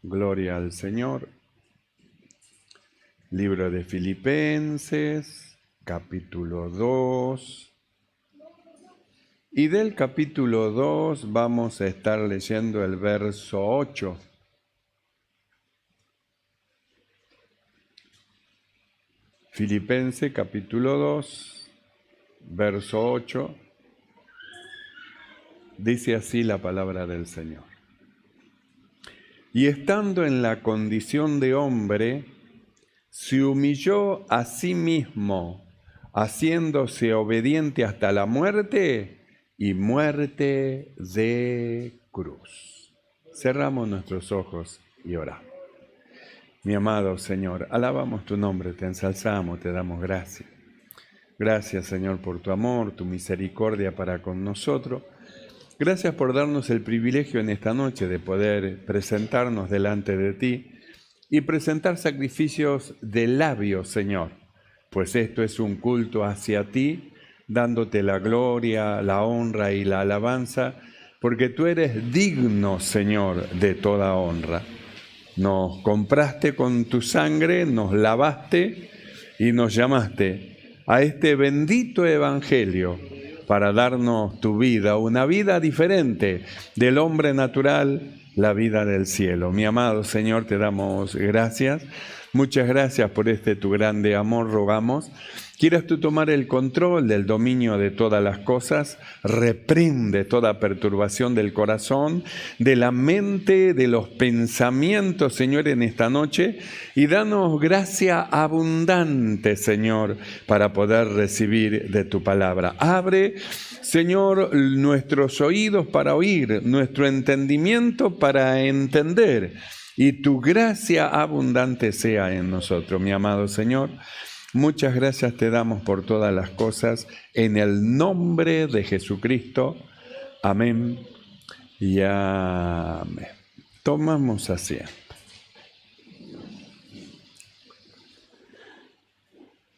Gloria al Señor. Libro de Filipenses, capítulo 2. Y del capítulo 2 vamos a estar leyendo el verso 8. Filipenses, capítulo 2, verso 8. Dice así la palabra del Señor. Y estando en la condición de hombre, se humilló a sí mismo, haciéndose obediente hasta la muerte y muerte de cruz. Cerramos nuestros ojos y oramos. Mi amado Señor, alabamos tu nombre, te ensalzamos, te damos gracias. Gracias, Señor, por tu amor, tu misericordia para con nosotros. Gracias por darnos el privilegio en esta noche de poder presentarnos delante de ti y presentar sacrificios de labios, Señor, pues esto es un culto hacia ti, dándote la gloria, la honra y la alabanza, porque tú eres digno, Señor, de toda honra. Nos compraste con tu sangre, nos lavaste y nos llamaste a este bendito evangelio para darnos tu vida, una vida diferente del hombre natural, la vida del cielo. Mi amado Señor, te damos gracias. Muchas gracias por este tu grande amor, rogamos. Quieras tú tomar el control del dominio de todas las cosas, reprende toda perturbación del corazón, de la mente, de los pensamientos, Señor, en esta noche, y danos gracia abundante, Señor, para poder recibir de tu palabra. Abre, Señor, nuestros oídos para oír, nuestro entendimiento para entender, y tu gracia abundante sea en nosotros, mi amado Señor. Muchas gracias te damos por todas las cosas, en el nombre de Jesucristo. Amén y amén. Tomamos asiento.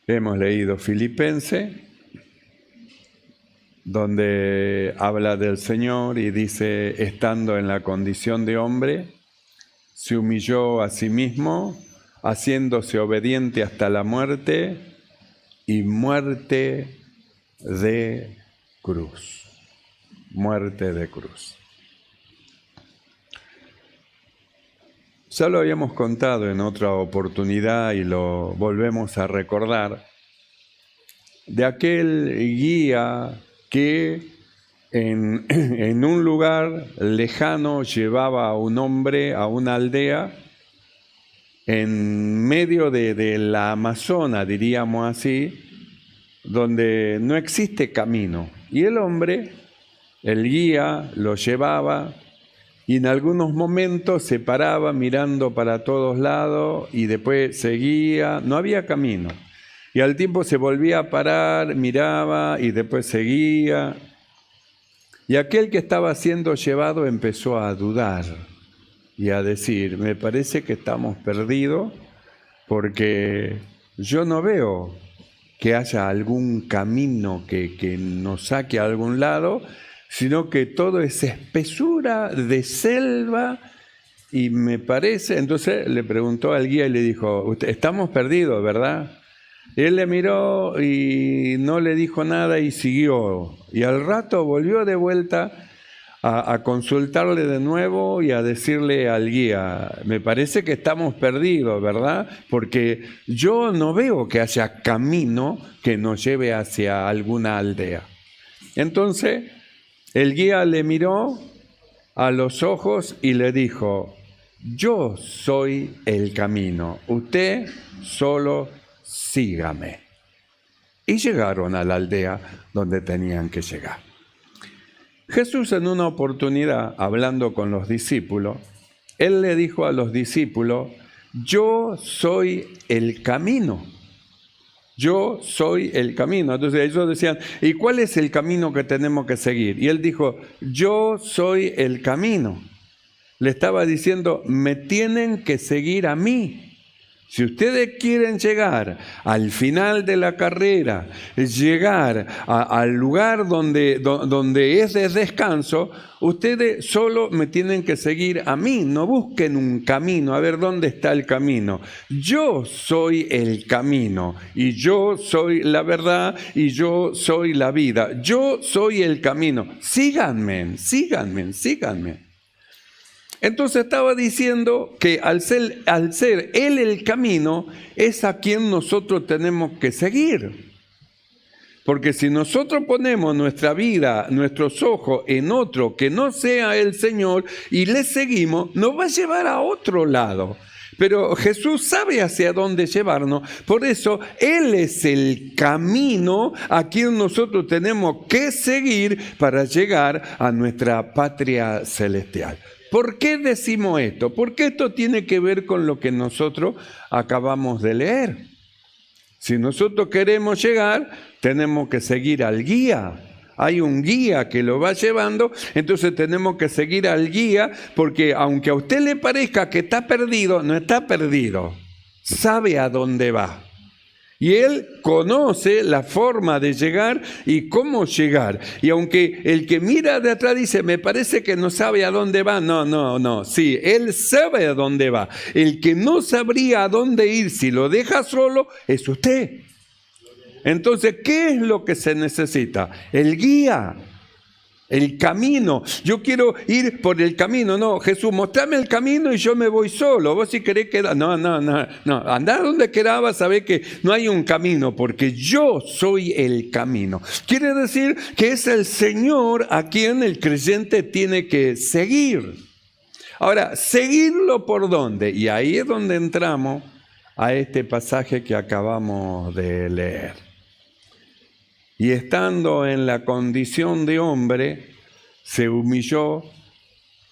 Hemos leído Filipenses, donde habla del Señor y dice, estando en la condición de hombre, se humilló a sí mismo, haciéndose obediente hasta la muerte y muerte de cruz. Muerte de cruz. Ya lo habíamos contado en otra oportunidad y lo volvemos a recordar, de aquel guía que en un lugar lejano llevaba a un hombre a una aldea en medio de la Amazona, diríamos así, donde no existe camino. Y el hombre, el guía, lo llevaba y en algunos momentos se paraba mirando para todos lados y después seguía, no había camino. Y al tiempo se volvía a parar, miraba y después seguía. Y aquel que estaba siendo llevado empezó a dudar y a decir, me parece que estamos perdidos porque yo no veo que haya algún camino que nos saque a algún lado, sino que todo es espesura de selva y me parece, entonces le preguntó al guía y le dijo, estamos perdidos, ¿verdad? Él le miró y no le dijo nada y siguió. Y al rato volvió de vuelta a consultarle de nuevo y a decirle al guía, me parece que estamos perdidos, ¿verdad? Porque yo no veo que haya camino que nos lleve hacia alguna aldea. Entonces, el guía le miró a los ojos y le dijo, yo soy el camino, usted solo sígame. Y llegaron a la aldea donde tenían que llegar. Jesús en una oportunidad, hablando con los discípulos, Él le dijo a los discípulos, yo soy el camino. Yo soy el camino. Entonces ellos decían, ¿y cuál es el camino que tenemos que seguir? Y Él dijo, yo soy el camino. Le estaba diciendo, me tienen que seguir a mí. Si ustedes quieren llegar al final de la carrera, llegar al lugar donde es de descanso, ustedes solo me tienen que seguir a mí. No busquen un camino, a ver dónde está el camino. Yo soy el camino y yo soy la verdad y yo soy la vida. Yo soy el camino. Síganme, síganme, síganme. Entonces estaba diciendo que al ser Él el camino, es a quien nosotros tenemos que seguir. Porque si nosotros ponemos nuestra vida, nuestros ojos en otro que no sea el Señor y le seguimos, nos va a llevar a otro lado. Pero Jesús sabe hacia dónde llevarnos, por eso Él es el camino a quien nosotros tenemos que seguir para llegar a nuestra patria celestial. ¿Por qué decimos esto? Porque esto tiene que ver con lo que nosotros acabamos de leer. Si nosotros queremos llegar, tenemos que seguir al guía. Hay un guía que lo va llevando, entonces tenemos que seguir al guía, porque aunque a usted le parezca que está perdido, no está perdido. Sabe a dónde va. Y Él conoce la forma de llegar y cómo llegar. Y aunque el que mira de atrás dice, me parece que no sabe a dónde va. No. Sí, Él sabe a dónde va. El que no sabría a dónde ir si lo deja solo es usted. Entonces, ¿qué es lo que se necesita? El guía. El camino. Yo quiero ir por el camino. No, Jesús, mostrame el camino y yo me voy solo. Vos si querés quedar. No. Andá donde querás, vas a ver que no hay un camino, porque yo soy el camino. Quiere decir que es el Señor a quien el creyente tiene que seguir. Ahora, ¿seguirlo por dónde? Y ahí es donde entramos a este pasaje que acabamos de leer. Y estando en la condición de hombre, se humilló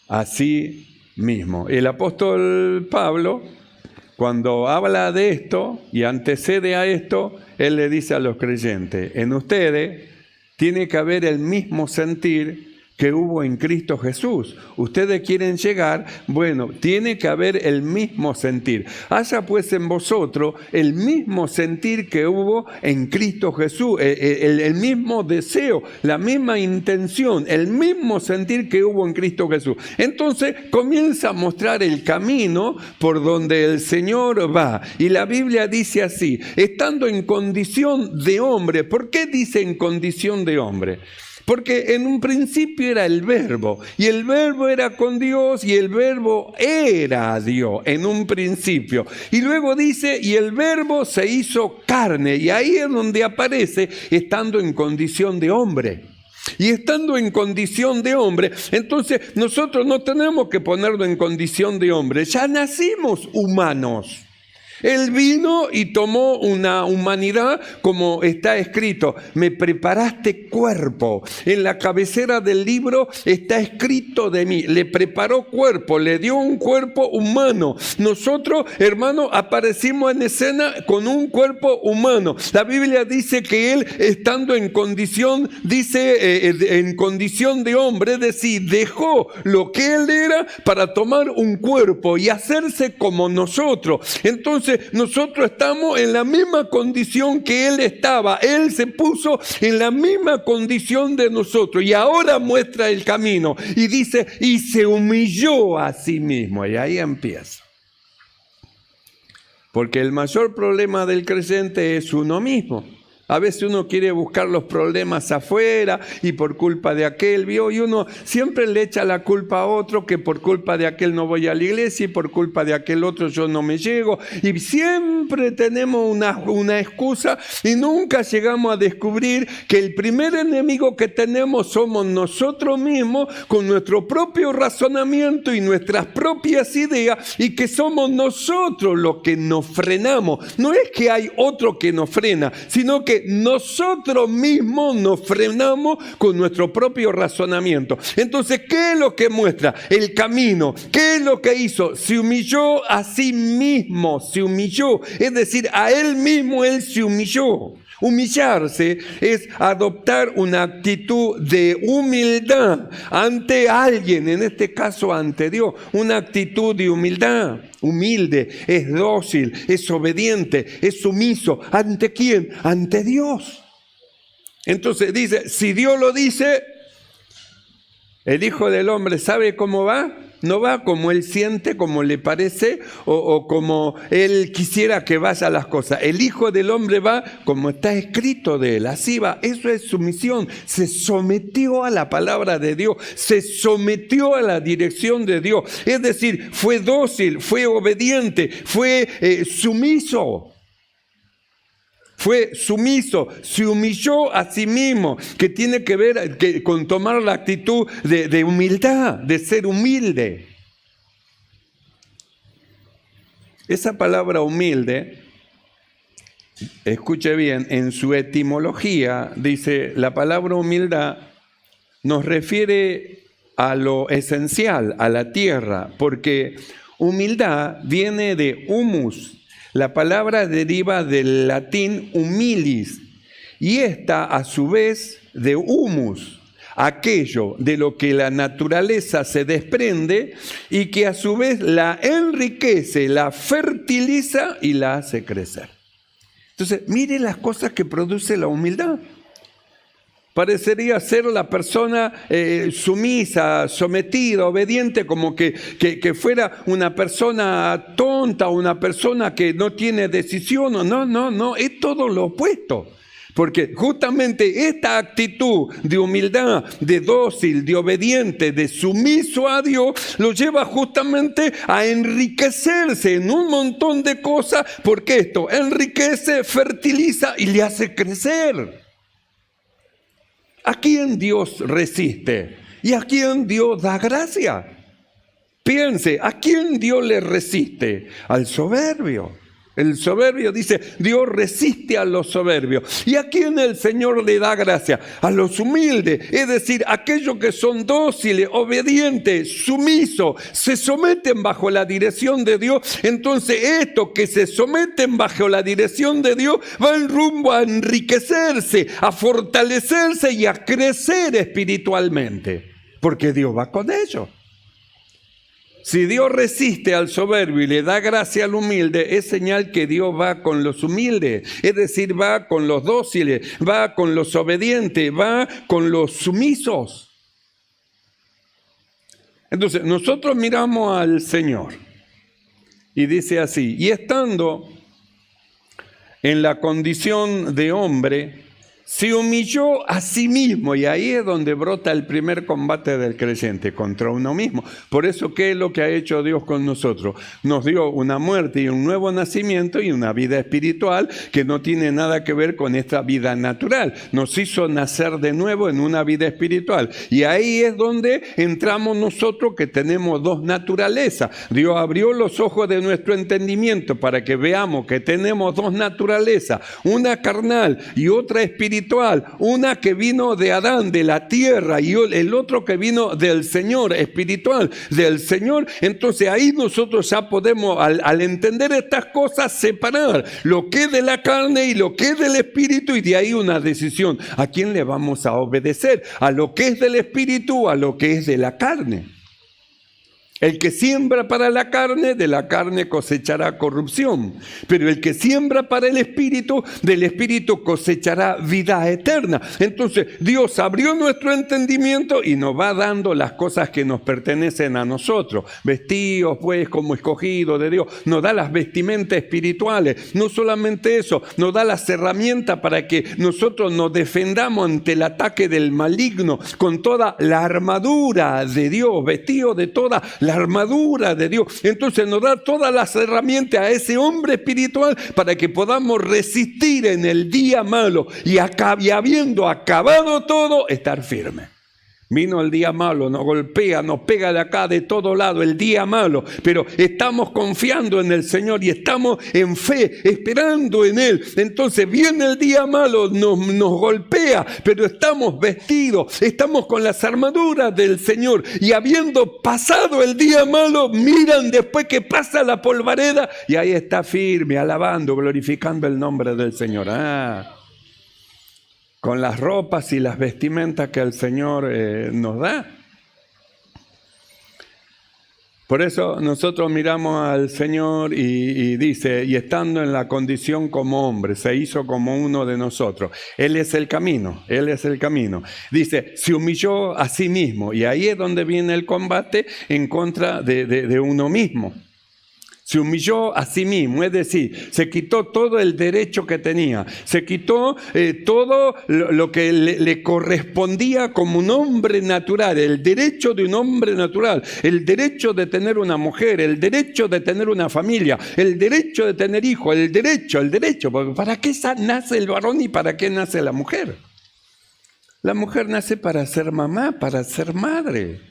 a sí mismo. El apóstol Pablo, cuando habla de esto y antecede a esto, él le dice a los creyentes, en ustedes tiene que haber el mismo sentir que hubo en Cristo Jesús. Ustedes quieren llegar, bueno, tiene que haber el mismo sentir. Haya pues en vosotros el mismo sentir que hubo en Cristo Jesús, el mismo deseo, la misma intención, el mismo sentir que hubo en Cristo Jesús. Entonces comienza a mostrar el camino por donde el Señor va. Y la Biblia dice así, estando en condición de hombre. ¿Por qué dice en condición de hombre? Porque en un principio era el verbo, y el verbo era con Dios, y el verbo era Dios en un principio. Y luego dice, y el verbo se hizo carne, y ahí es donde aparece estando en condición de hombre. Y estando en condición de hombre, entonces nosotros no tenemos que ponerlo en condición de hombre, ya nacimos humanos. Él vino y tomó una humanidad como está escrito, me preparaste cuerpo. En la cabecera del libro está escrito de mí, le preparó cuerpo, le dio un cuerpo humano. Nosotros, hermanos, aparecimos en escena con un cuerpo humano. La Biblia dice que Él, estando en condición, en condición de hombre, es decir, dejó lo que Él era para tomar un cuerpo y hacerse como nosotros. Entonces, nosotros estamos en la misma condición que Él estaba. Él se puso en la misma condición de nosotros y ahora muestra el camino y dice, y se humilló a sí mismo. Y ahí empieza. Porque el mayor problema del creyente es uno mismo. A veces uno quiere buscar los problemas afuera y por culpa de aquel, ¿vio? Y uno siempre le echa la culpa a otro, que por culpa de aquel no voy a la iglesia y por culpa de aquel otro yo no me llego. Y siempre tenemos una excusa y nunca llegamos a descubrir que el primer enemigo que tenemos somos nosotros mismos con nuestro propio razonamiento y nuestras propias ideas y que somos nosotros los que nos frenamos. No es que hay otro que nos frena, sino que nosotros mismos nos frenamos con nuestro propio razonamiento. Entonces, ¿qué es lo que muestra? El camino. ¿Qué es lo que hizo? Se humilló a sí mismo, se humilló. Es decir, a Él mismo Él se humilló. Humillarse es adoptar una actitud de humildad ante alguien, en este caso ante Dios, una actitud de humildad. Humilde, es dócil, es obediente, es sumiso. ¿Ante quién? Ante Dios. Entonces dice, si Dios lo dice, el Hijo del Hombre sabe cómo va. No va como él siente, como le parece o como él quisiera que vayan las cosas. El Hijo del Hombre va como está escrito de él, así va. Eso es sumisión. Se sometió a la palabra de Dios, se sometió a la dirección de Dios. Es decir, fue dócil, fue obediente, fue sumiso. Fue sumiso, se humilló a sí mismo, que tiene que ver con tomar la actitud de humildad, de ser humilde. Esa palabra humilde, escuche bien, en su etimología dice, la palabra humildad nos refiere a lo esencial, a la tierra, porque humildad viene de humus. La palabra deriva del latín humilis y esta a su vez de humus, aquello de lo que la naturaleza se desprende y que a su vez la enriquece, la fertiliza y la hace crecer. Entonces, mire las cosas que produce la humildad. Parecería ser la persona sumisa, sometida, obediente, como que fuera una persona tonta, una persona que no tiene decisión. No, es todo lo opuesto. Porque justamente esta actitud de humildad, de dócil, de obediente, de sumiso a Dios, lo lleva justamente a enriquecerse en un montón de cosas, porque esto enriquece, fertiliza y le hace crecer. ¿A quién Dios resiste? ¿Y a quién Dios da gracia? Piense, ¿a quién Dios le resiste? Al soberbio. El soberbio dice, Dios resiste a los soberbios. ¿Y a quién el Señor le da gracia? A los humildes, es decir, aquellos que son dóciles, obedientes, sumisos, se someten bajo la dirección de Dios. Entonces estos que se someten bajo la dirección de Dios van rumbo a enriquecerse, a fortalecerse y a crecer espiritualmente, porque Dios va con ellos. Si Dios resiste al soberbio y le da gracia al humilde, es señal que Dios va con los humildes, es decir, va con los dóciles, va con los obedientes, va con los sumisos. Entonces, nosotros miramos al Señor y dice así, y estando en la condición de hombre, se humilló a sí mismo, y ahí es donde brota el primer combate del creyente, contra uno mismo. Por eso, ¿qué es lo que ha hecho Dios con nosotros? Nos dio una muerte y un nuevo nacimiento y una vida espiritual que no tiene nada que ver con esta vida natural. Nos hizo nacer de nuevo en una vida espiritual. Y ahí es donde entramos nosotros, que tenemos dos naturalezas. Dios abrió los ojos de nuestro entendimiento para que veamos que tenemos dos naturalezas, una carnal y otra espiritual. Una que vino de Adán, de la tierra, y el otro que vino del Señor, espiritual, del Señor. Entonces ahí nosotros ya podemos, al entender estas cosas, separar lo que es de la carne y lo que es del espíritu, y de ahí una decisión. ¿A quién le vamos a obedecer? ¿A lo que es del espíritu o a lo que es de la carne? El que siembra para la carne, de la carne cosechará corrupción. Pero el que siembra para el espíritu, del espíritu cosechará vida eterna. Entonces, Dios abrió nuestro entendimiento y nos va dando las cosas que nos pertenecen a nosotros. Vestidos, pues, como escogidos de Dios. Nos da las vestimentas espirituales. No solamente eso, nos da las herramientas para que nosotros nos defendamos ante el ataque del maligno con toda la armadura de Dios, vestidos de toda la armadura de Dios. Entonces nos da todas las herramientas a ese hombre espiritual para que podamos resistir en el día malo y habiendo acabado todo, estar firme. Vino el día malo, nos golpea, nos pega de acá, de todo lado, el día malo. Pero estamos confiando en el Señor y estamos en fe, esperando en Él. Entonces viene el día malo, nos golpea, pero estamos vestidos, estamos con las armaduras del Señor. Y habiendo pasado el día malo, miran después que pasa la polvareda y ahí está firme, alabando, glorificando el nombre del Señor. con las ropas y las vestimentas que el Señor nos da. Por eso nosotros miramos al Señor y dice, y estando en la condición como hombre, se hizo como uno de nosotros. Él es el camino, Él es el camino. Dice, se humilló a sí mismo, y ahí es donde viene el combate en contra de uno mismo. Se humilló a sí mismo, es decir, se quitó todo el derecho que tenía, se quitó todo lo que le correspondía como un hombre natural, el derecho de un hombre natural, el derecho de tener una mujer, el derecho de tener una familia, el derecho de tener hijos, el derecho, porque ¿para qué nace el varón y para qué nace la mujer? La mujer nace para ser mamá, para ser madre.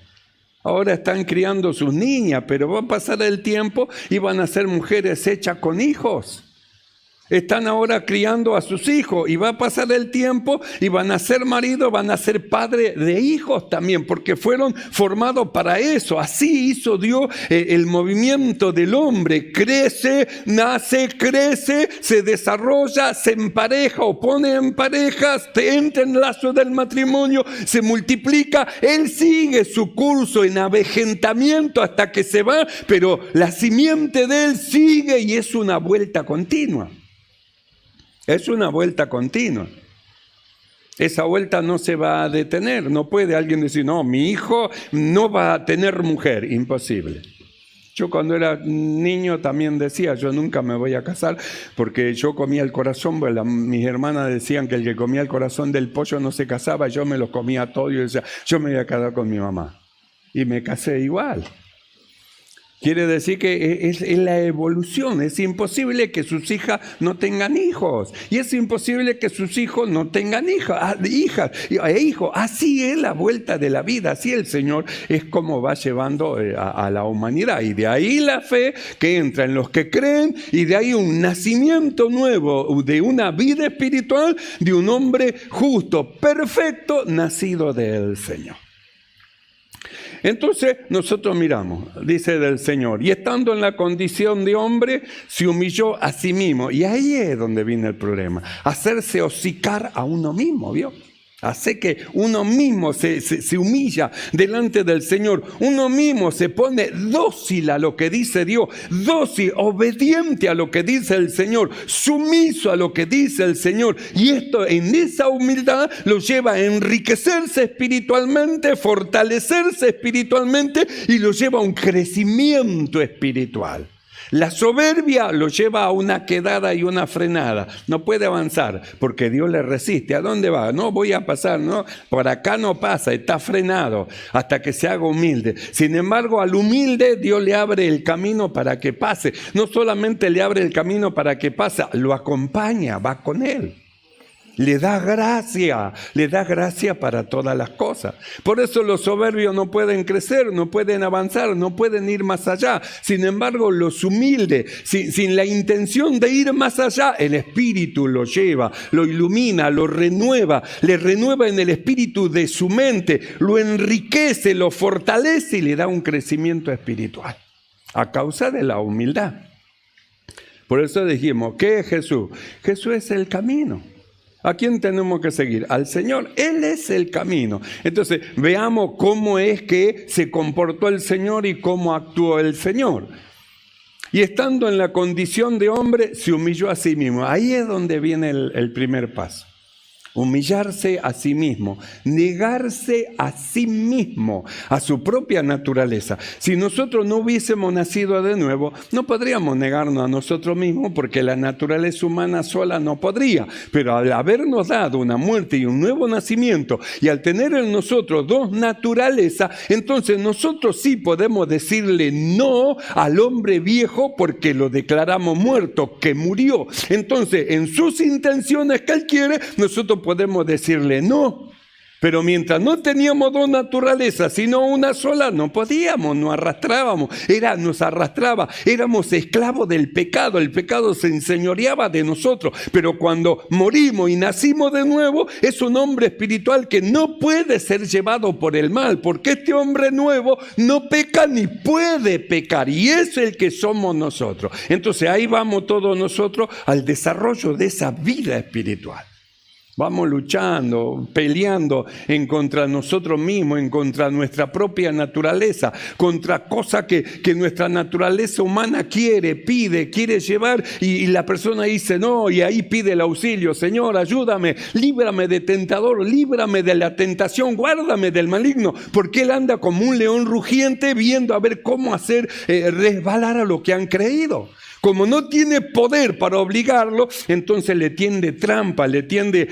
Ahora están criando sus niñas, pero va a pasar el tiempo y van a ser mujeres hechas con hijos. Están ahora criando a sus hijos y va a pasar el tiempo y van a ser maridos, van a ser padres de hijos también, porque fueron formados para eso. Así hizo Dios el movimiento del hombre. Crece, nace, crece, se desarrolla, se empareja o pone en parejas, entra en el lazo del matrimonio, se multiplica. Él sigue su curso en avejentamiento hasta que se va, pero la simiente de él sigue y es una vuelta continua. Es una vuelta continua. Esa vuelta no se va a detener. No puede alguien decir, no, mi hijo no va a tener mujer. Imposible. Yo cuando era niño también decía, yo nunca me voy a casar porque yo comía el corazón. Mis hermanas decían que el que comía el corazón del pollo no se casaba. Yo me lo comía todo y decía, yo me voy a casar con mi mamá. Y me casé igual. Quiere decir que es la evolución. Es imposible que sus hijas no tengan hijos. Y es imposible que sus hijos no tengan hijas. Así es la vuelta de la vida. Así el Señor es como va llevando a la humanidad. Y de ahí la fe que entra en los que creen. Y de ahí un nacimiento nuevo de una vida espiritual de un hombre justo, perfecto, nacido del Señor. Entonces nosotros miramos, dice del Señor, y estando en la condición de hombre, se humilló a sí mismo. Y ahí es donde viene el problema, hacerse hocicar a uno mismo, ¿vio? Hace que uno mismo se humilla delante del Señor. Uno mismo se pone dócil a lo que dice Dios, dócil, obediente a lo que dice el Señor, sumiso a lo que dice el Señor. Y esto en esa humildad lo lleva a enriquecerse espiritualmente, fortalecerse espiritualmente y lo lleva a un crecimiento espiritual. La soberbia lo lleva a una quedada y una frenada. No puede avanzar porque Dios le resiste. ¿A dónde va? No voy a pasar, no, por acá no pasa, está frenado hasta que se haga humilde. Sin embargo, al humilde Dios le abre el camino para que pase. No solamente le abre el camino para que pase, lo acompaña, va con él. Le da gracia para todas las cosas. Por eso los soberbios no pueden crecer, no pueden avanzar, no pueden ir más allá. Sin embargo, los humildes, sin la intención de ir más allá, el Espíritu lo lleva, lo ilumina, lo renueva, le renueva en el espíritu de su mente, lo enriquece, lo fortalece y le da un crecimiento espiritual a causa de la humildad. Por eso dijimos, ¿qué es Jesús? Jesús es el camino. ¿A quién tenemos que seguir? Al Señor. Él es el camino. Entonces, veamos cómo es que se comportó el Señor y cómo actuó el Señor. Y estando en la condición de hombre, se humilló a sí mismo. Ahí es donde viene el primer paso. Humillarse a sí mismo, negarse a sí mismo, a su propia naturaleza. Si nosotros no hubiésemos nacido de nuevo, no podríamos negarnos a nosotros mismos porque la naturaleza humana sola no podría. Pero al habernos dado una muerte y un nuevo nacimiento y al tener en nosotros dos naturalezas, entonces nosotros sí podemos decirle no al hombre viejo porque lo declaramos muerto, que murió. Entonces, en sus intenciones que él quiere, nosotros podemos decirle no, pero mientras no teníamos dos naturalezas, sino una sola, no podíamos, nos arrastrábamos, nos arrastraba, éramos esclavos del pecado, el pecado se enseñoreaba de nosotros, pero cuando morimos y nacimos de nuevo, es un hombre espiritual que no puede ser llevado por el mal, porque este hombre nuevo no peca ni puede pecar, y es el que somos nosotros. Entonces ahí vamos todos nosotros al desarrollo de esa vida espiritual. Vamos luchando, peleando en contra nosotros mismos, en contra nuestra propia naturaleza, contra cosas que nuestra naturaleza humana quiere llevar y la persona dice no y ahí pide el auxilio. Señor, ayúdame, líbrame de tentador, líbrame de la tentación, guárdame del maligno, porque él anda como un león rugiente viendo a ver cómo hacer resbalar a lo que han creído. Como no tiene poder para obligarlo, entonces le tiende trampa, le tiende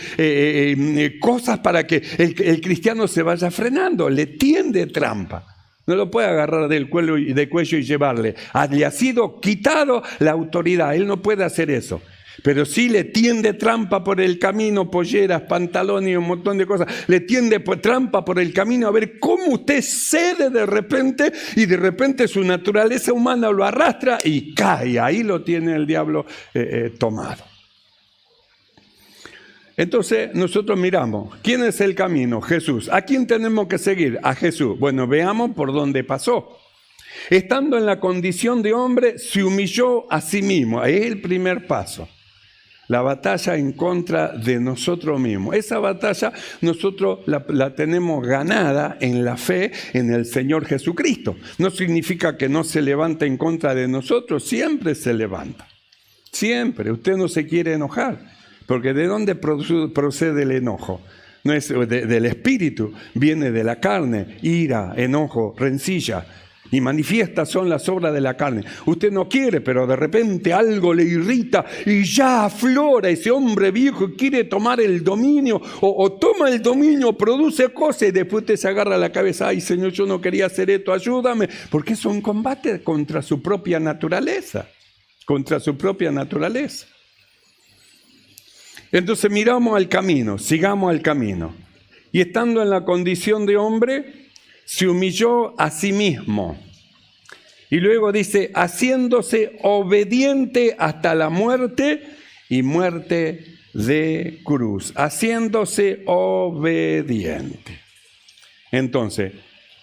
cosas para que el cristiano se vaya frenando, le tiende trampa. No lo puede agarrar del cuello y llevarle. Le ha sido quitado la autoridad, él no puede hacer eso. Pero sí le tiende trampa por el camino, polleras, pantalones y un montón de cosas. Le tiende trampa por el camino a ver cómo usted cede de repente y de repente su naturaleza humana lo arrastra y cae. Ahí lo tiene el diablo tomado. Entonces nosotros miramos, ¿quién es el camino? Jesús. ¿A quién tenemos que seguir? A Jesús. Bueno, veamos por dónde pasó. Estando en la condición de hombre, se humilló a sí mismo. Ahí es el primer paso. La batalla en contra de nosotros mismos. Esa batalla nosotros la tenemos ganada en la fe en el Señor Jesucristo. No significa que no se levanta en contra de nosotros, siempre se levanta. Siempre. Usted no se quiere enojar, porque ¿de dónde procede el enojo? No es del espíritu, viene de la carne, ira, enojo, rencilla. Y manifiestas son las obras de la carne. Usted no quiere, pero de repente algo le irrita y ya aflora ese hombre viejo y quiere tomar el dominio o toma el dominio, produce cosas y después usted se agarra la cabeza. Ay, Señor, yo no quería hacer esto, ayúdame. Porque es un combate contra su propia naturaleza. Contra su propia naturaleza. Entonces miramos al camino, sigamos al camino. Y estando en la condición de hombre, se humilló a sí mismo. Y luego dice, haciéndose obediente hasta la muerte y muerte de cruz. Haciéndose obediente. Entonces,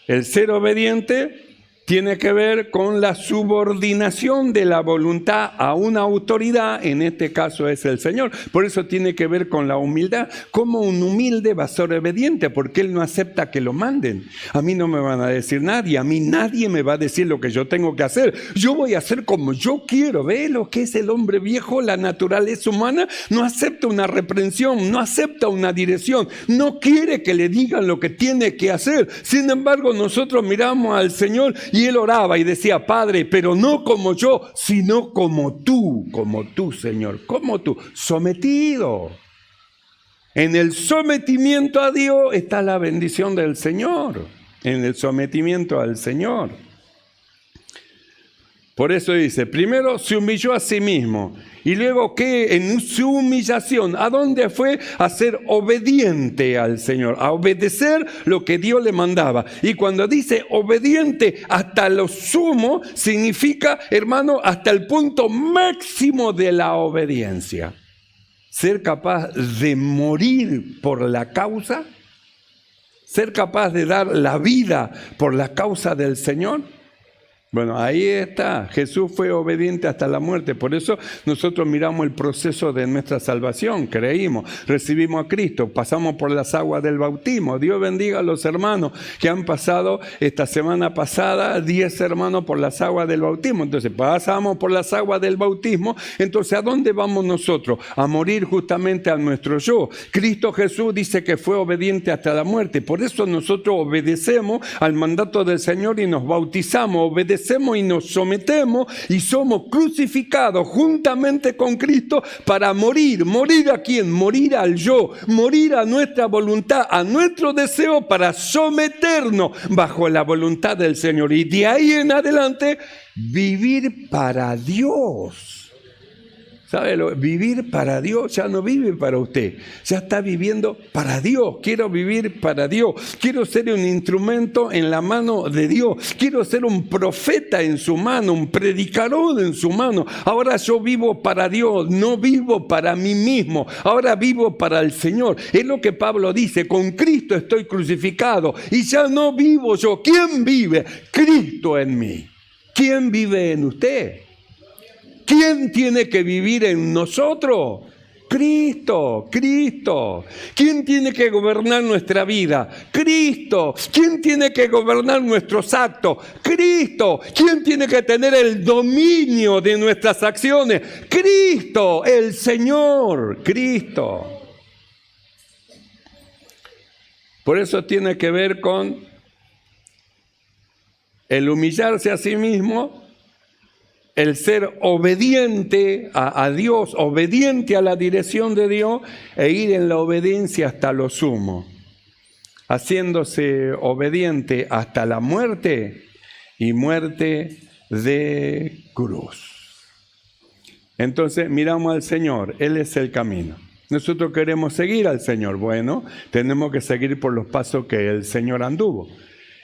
el ser obediente tiene que ver con la subordinación de la voluntad a una autoridad, en este caso es el Señor. Por eso tiene que ver con la humildad. ¿Cómo un humilde va a ser obediente? Porque él no acepta que lo manden. A mí no me van a decir nadie, a mí nadie me va a decir lo que yo tengo que hacer. Yo voy a hacer como yo quiero. ¿Ve lo que es el hombre viejo? La naturaleza humana no acepta una reprensión, no acepta una dirección, no quiere que le digan lo que tiene que hacer. Sin embargo, nosotros miramos al Señor y él oraba y decía, Padre, pero no como yo, sino como tú, Señor, como tú, sometido. En el sometimiento a Dios está la bendición del Señor, en el sometimiento al Señor. Por eso dice, primero se humilló a sí mismo y luego que en su humillación, ¿a dónde fue? A ser obediente al Señor, a obedecer lo que Dios le mandaba. Y cuando dice obediente hasta lo sumo, significa, hermano, hasta el punto máximo de la obediencia. Ser capaz de morir por la causa, ser capaz de dar la vida por la causa del Señor. Bueno, ahí está. Jesús fue obediente hasta la muerte. Por eso nosotros miramos el proceso de nuestra salvación. Creímos, recibimos a Cristo, pasamos por las aguas del bautismo. Dios bendiga a los hermanos que han pasado esta semana pasada, 10 hermanos por las aguas del bautismo. Entonces pasamos por las aguas del bautismo. Entonces, ¿a dónde vamos nosotros? A morir justamente a nuestro yo. Cristo Jesús dice que fue obediente hasta la muerte. Por eso nosotros obedecemos al mandato del Señor y nos bautizamos, obedecemos y nos sometemos y somos crucificados juntamente con Cristo para morir. ¿Morir a quién? Morir al yo, morir a nuestra voluntad, a nuestro deseo para someternos bajo la voluntad del Señor. Y de ahí en adelante vivir para Dios. ¿Sabe? Vivir para Dios, ya no vive para usted, ya está viviendo para Dios. Quiero vivir para Dios, quiero ser un instrumento en la mano de Dios, quiero ser un profeta en su mano, un predicador en su mano. Ahora yo vivo para Dios, no vivo para mí mismo, ahora vivo para el Señor. Es lo que Pablo dice, con Cristo estoy crucificado y ya no vivo yo. ¿Quién vive? Cristo en mí. ¿Quién vive en usted? ¿Quién tiene que vivir en nosotros? Cristo, Cristo. ¿Quién tiene que gobernar nuestra vida? Cristo. ¿Quién tiene que gobernar nuestros actos? Cristo. ¿Quién tiene que tener el dominio de nuestras acciones? Cristo, el Señor, Cristo. Por eso tiene que ver con el humillarse a sí mismo, el ser obediente a Dios, obediente a la dirección de Dios e ir en la obediencia hasta lo sumo, haciéndose obediente hasta la muerte y muerte de cruz. Entonces miramos al Señor, Él es el camino. Nosotros queremos seguir al Señor. Bueno, tenemos que seguir por los pasos que el Señor anduvo.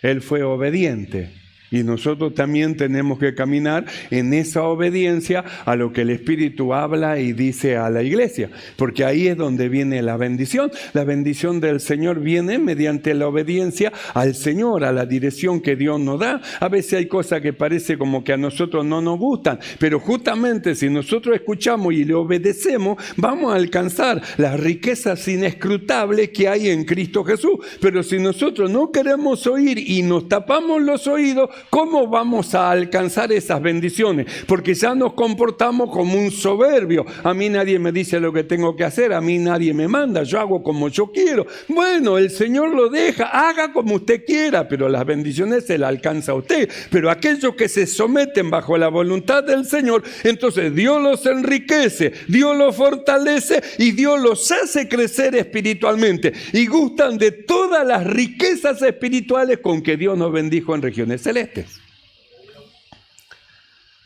Él fue obediente. Y nosotros también tenemos que caminar en esa obediencia a lo que el Espíritu habla y dice a la iglesia. Porque ahí es donde viene la bendición. La bendición del Señor viene mediante la obediencia al Señor, a la dirección que Dios nos da. A veces hay cosas que parece como que a nosotros no nos gustan. Pero justamente si nosotros escuchamos y le obedecemos, vamos a alcanzar las riquezas inescrutables que hay en Cristo Jesús. Pero si nosotros no queremos oír y nos tapamos los oídos, ¿cómo vamos a alcanzar esas bendiciones? Porque ya nos comportamos como un soberbio. A mí nadie me dice lo que tengo que hacer, a mí nadie me manda, yo hago como yo quiero. Bueno, el Señor lo deja, haga como usted quiera, pero las bendiciones se las alcanza a usted. Pero aquellos que se someten bajo la voluntad del Señor, entonces Dios los enriquece, Dios los fortalece y Dios los hace crecer espiritualmente. Y gustan de todas las riquezas espirituales con que Dios nos bendijo en regiones celestes.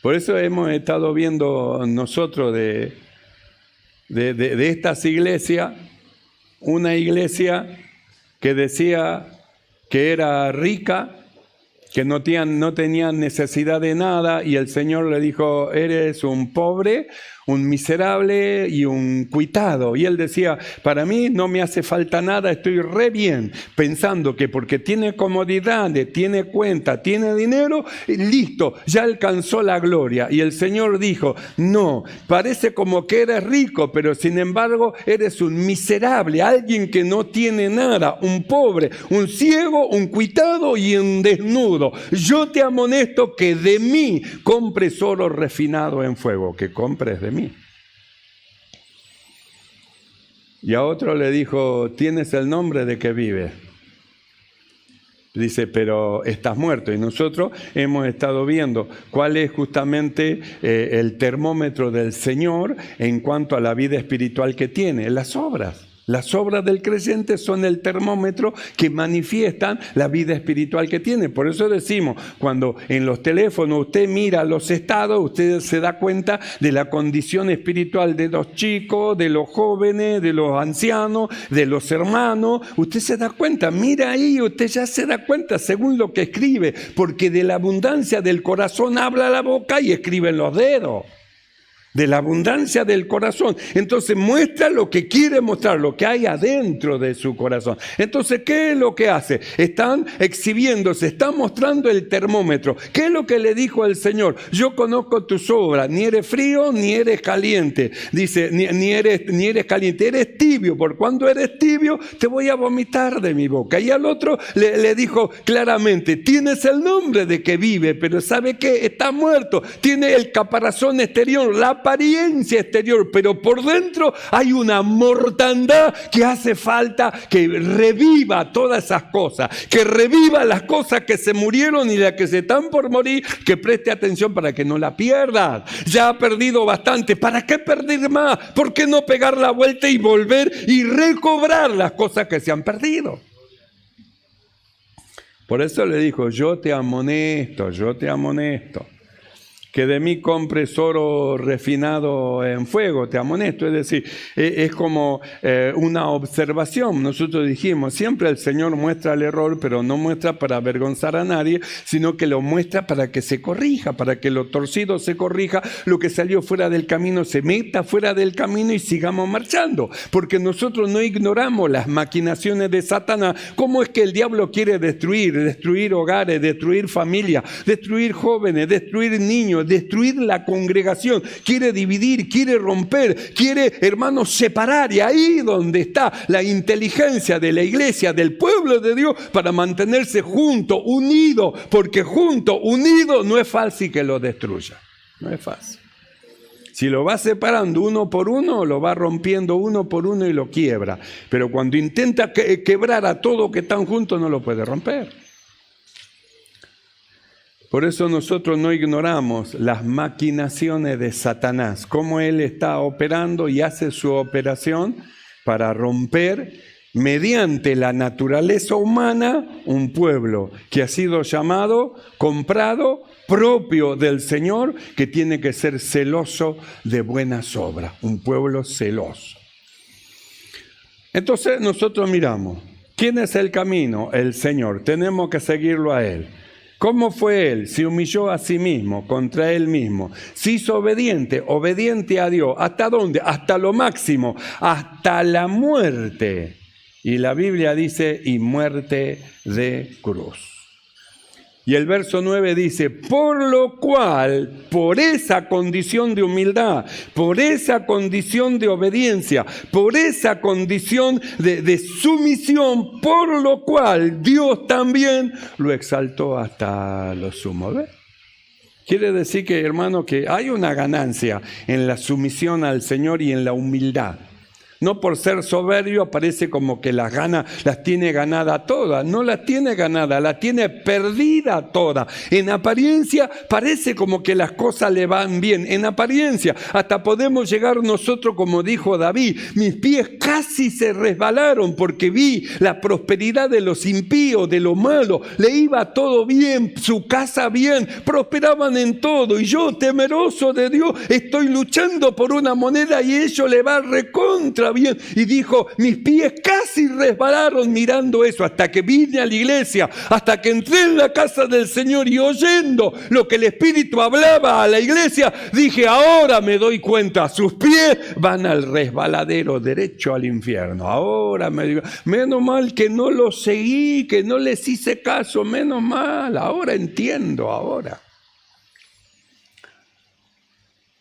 Por eso hemos estado viendo nosotros de estas iglesias, una iglesia que decía que era rica, que no tenían necesidad de nada, y el Señor le dijo, eres un pobre, un miserable y un cuitado. Y él decía, para mí no me hace falta nada, estoy re bien, pensando que porque tiene comodidades, tiene cuenta, tiene dinero, listo, ya alcanzó la gloria. Y el Señor dijo, no, parece como que eres rico, pero sin embargo eres un miserable, alguien que no tiene nada, un pobre, un ciego, un cuitado y un desnudo. Yo te amonesto que de mí compres oro refinado en fuego, que compres de mí. Y a otro le dijo, tienes el nombre de que vive. Dice, pero estás muerto. Y nosotros hemos estado viendo cuál es justamente el termómetro del Señor en cuanto a la vida espiritual que tiene, las obras. Las obras del creyente son el termómetro que manifiestan la vida espiritual que tiene. Por eso decimos, cuando en los teléfonos usted mira los estados, usted se da cuenta de la condición espiritual de los chicos, de los jóvenes, de los ancianos, de los hermanos. Usted se da cuenta, mira ahí, usted ya se da cuenta según lo que escribe, porque de la abundancia del corazón habla la boca y escriben los dedos. De la abundancia del corazón. Entonces muestra lo que quiere mostrar, lo que hay adentro de su corazón. Entonces, ¿qué es lo que hace? Están exhibiendo, se están mostrando el termómetro. ¿Qué es lo que le dijo el Señor? Yo conozco tus obras, ni eres frío ni eres caliente. Dice, ni eres caliente, eres tibio. Por cuando eres tibio, te voy a vomitar de mi boca. Y al otro le dijo claramente, tienes el nombre de que vive, pero ¿sabe qué? Está muerto. Tiene el caparazón exterior, la apariencia exterior, pero por dentro hay una mortandad que hace falta que reviva todas esas cosas, que reviva las cosas que se murieron y las que se están por morir, que preste atención para que no la pierdas. Ya ha perdido bastante, ¿para qué perder más? ¿Por qué no pegar la vuelta y volver y recobrar las cosas que se han perdido? Por eso le dijo, yo te amonesto, que de mí compres oro refinado en fuego, te amonesto. Es decir, es como una observación. Nosotros dijimos, siempre el Señor muestra el error, pero no muestra para avergonzar a nadie, sino que lo muestra para que se corrija, para que lo torcido se corrija, lo que salió fuera del camino se meta fuera del camino y sigamos marchando. Porque nosotros no ignoramos las maquinaciones de Satanás. ¿Cómo es que el diablo quiere destruir hogares, destruir familias, destruir jóvenes, destruir niños, maligno, destruir la congregación, quiere dividir, quiere romper, quiere, hermanos, separar. Y ahí donde está la inteligencia de la iglesia, del pueblo de Dios, para mantenerse junto, unido, porque junto, unido, no es fácil que lo destruya. No es fácil. Si lo va separando uno por uno, lo va rompiendo uno por uno y lo quiebra. Pero cuando intenta quebrar a todo que están juntos, no lo puede romper. Por eso nosotros no ignoramos las maquinaciones de Satanás, cómo él está operando y hace su operación para romper mediante la naturaleza humana un pueblo que ha sido llamado, comprado, propio del Señor, que tiene que ser celoso de buenas obras, un pueblo celoso. Entonces nosotros miramos, ¿quién es el camino? El Señor, tenemos que seguirlo a Él. ¿Cómo fue Él? Se humilló a sí mismo, contra Él mismo. Se hizo obediente a Dios. ¿Hasta dónde? Hasta lo máximo, hasta la muerte. Y la Biblia dice, y muerte de cruz. Y el verso 9 dice, por lo cual, por esa condición de humildad, por esa condición de obediencia, por esa condición de sumisión, por lo cual Dios también lo exaltó hasta lo sumo. ¿Ves? Quiere decir que, hermano, que hay una ganancia en la sumisión al Señor y en la humildad. No por ser soberbio parece como que las tiene ganadas todas. No las tiene ganadas, las tiene perdida todas. En apariencia parece como que las cosas le van bien. En apariencia hasta podemos llegar nosotros, como dijo David, mis pies casi se resbalaron porque vi la prosperidad de los impíos, de lo malo. Le iba todo bien, su casa bien, prosperaban en todo. Y yo, temeroso de Dios, estoy luchando por una moneda y ello le va recontra bien. Y dijo, mis pies casi resbalaron mirando eso, hasta que vine a la iglesia, hasta que entré en la casa del Señor y oyendo lo que el Espíritu hablaba a la iglesia, dije, ahora me doy cuenta, sus pies van al resbaladero, derecho al infierno. Ahora me digo, menos mal que no lo seguí, que no les hice caso, menos mal, ahora entiendo, ahora.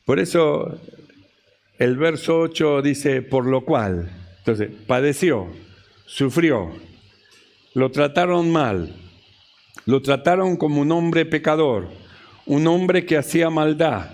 Por eso el verso 8 dice, por lo cual, entonces, padeció, sufrió, lo trataron mal, lo trataron como un hombre pecador, un hombre que hacía maldad,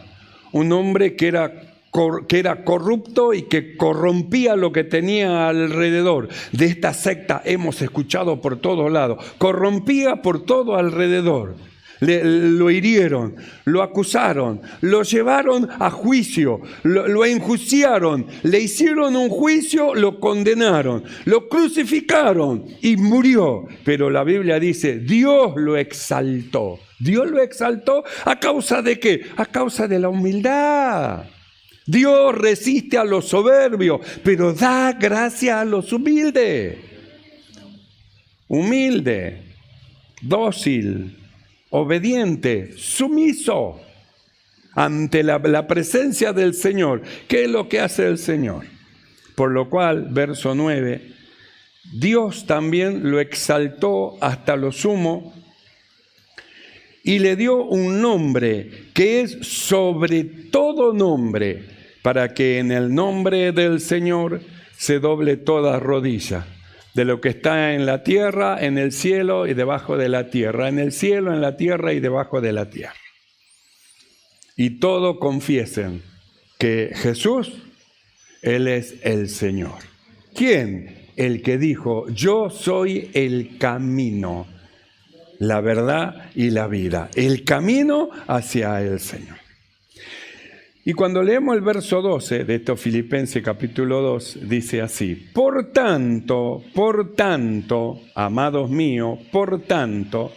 un hombre que era corrupto y que corrompía lo que tenía alrededor. De esta secta hemos escuchado por todos lados, corrompía por todo alrededor. Lo hirieron, lo acusaron, lo llevaron a juicio, lo enjuiciaron, le hicieron un juicio, lo condenaron, lo crucificaron y murió. Pero la Biblia dice, Dios lo exaltó. ¿Dios lo exaltó? ¿A causa de qué? A causa de la humildad. Dios resiste a los soberbios, pero da gracia a los humildes. Humilde, dócil, obediente, sumiso ante la presencia del Señor. ¿Qué es lo que hace el Señor? Por lo cual, verso 9, Dios también lo exaltó hasta lo sumo y le dio un nombre que es sobre todo nombre, para que en el nombre del Señor se doble toda rodilla, de lo que está en la tierra, en el cielo y debajo de la tierra, en el cielo, en la tierra y debajo de la tierra. Y todos confiesen que Jesús, Él es el Señor. ¿Quién? El que dijo, yo soy el camino, la verdad y la vida. El camino hacia el Señor. Y cuando leemos el verso 12 de estos Filipenses capítulo 2, dice así, por tanto, amados míos, por tanto,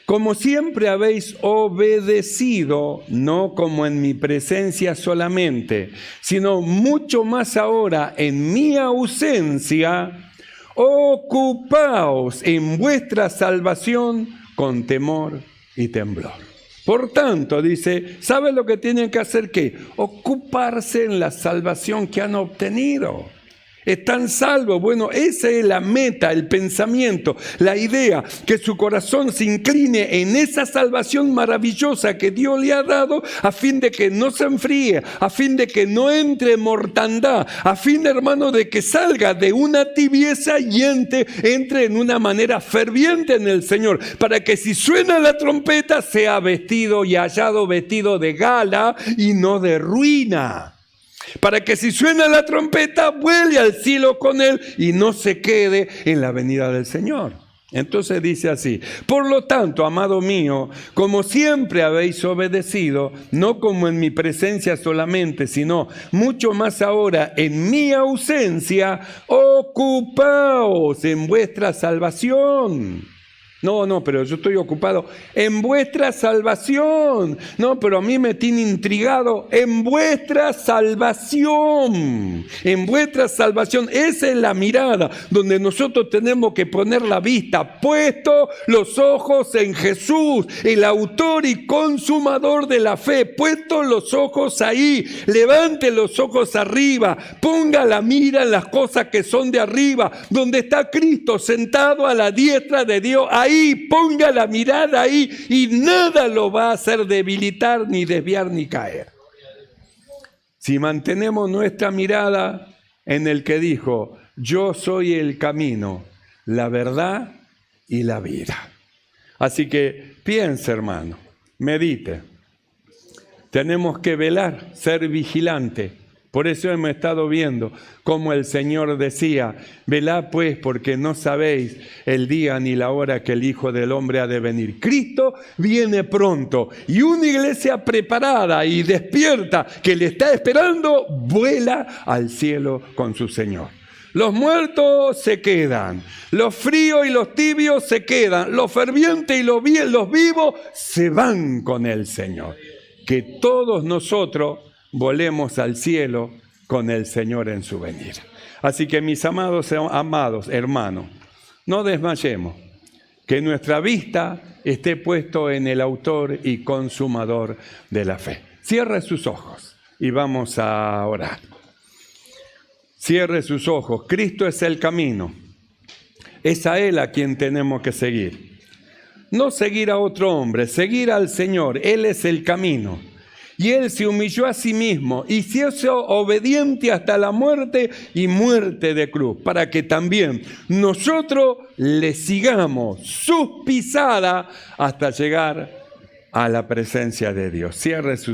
como siempre habéis obedecido, no como en mi presencia solamente, sino mucho más ahora en mi ausencia, ocupaos en vuestra salvación con temor y temblor. Por tanto, dice, ¿sabe lo que tienen que hacer? ¿Qué? Ocuparse en la salvación que han obtenido, Están salvos. Bueno, esa es la meta, el pensamiento, la idea, que su corazón se incline en esa salvación maravillosa que Dios le ha dado, a fin de que no se enfríe, a fin de que no entre en mortandad, a fin, hermano, de que salga de una tibieza y entre en una manera ferviente en el Señor, para que si suena la trompeta sea vestido y hallado vestido de gala y no de ruina. Para que si suena la trompeta, vuele al cielo con él y no se quede en la venida del Señor. Entonces dice así: por lo tanto, amado mío, como siempre habéis obedecido, no como en mi presencia solamente, sino mucho más ahora en mi ausencia, ocupaos en vuestra salvación. No, pero yo estoy ocupado en vuestra salvación. No, pero a mí me tiene intrigado en vuestra salvación. En vuestra salvación. Esa es la mirada donde nosotros tenemos que poner la vista. Puesto los ojos en Jesús, el autor y consumador de la fe. Puesto los ojos ahí. Levante los ojos arriba. Ponga la mira en las cosas que son de arriba. Donde está Cristo sentado a la diestra de Dios. Ahí, ponga la mirada ahí y nada lo va a hacer debilitar, ni desviar, ni caer. Si mantenemos nuestra mirada en el que dijo: yo soy el camino, la verdad y la vida. Así que piense, hermano, medite. Tenemos que velar, ser vigilante. Por eso hemos estado viendo cómo el Señor decía: velad pues, porque no sabéis el día ni la hora que el Hijo del Hombre ha de venir. Cristo viene pronto y una iglesia preparada y despierta que le está esperando, vuela al cielo con su Señor. Los muertos se quedan, los fríos y los tibios se quedan, los fervientes y los vivos se van con el Señor. Que todos nosotros volemos al cielo con el Señor en su venida. Así que, mis amados hermanos, no desmayemos, que nuestra vista esté puesto en el autor y consumador de la fe. Cierre sus ojos y vamos a orar. Cierre sus ojos. Cristo es el camino. Es a Él a quien tenemos que seguir. No seguir a otro hombre, seguir al Señor. Él es el camino. Y Él se humilló a sí mismo y se hizo obediente hasta la muerte y muerte de cruz, para que también nosotros le sigamos sus pisadas hasta llegar a la presencia de Dios. Cierre sus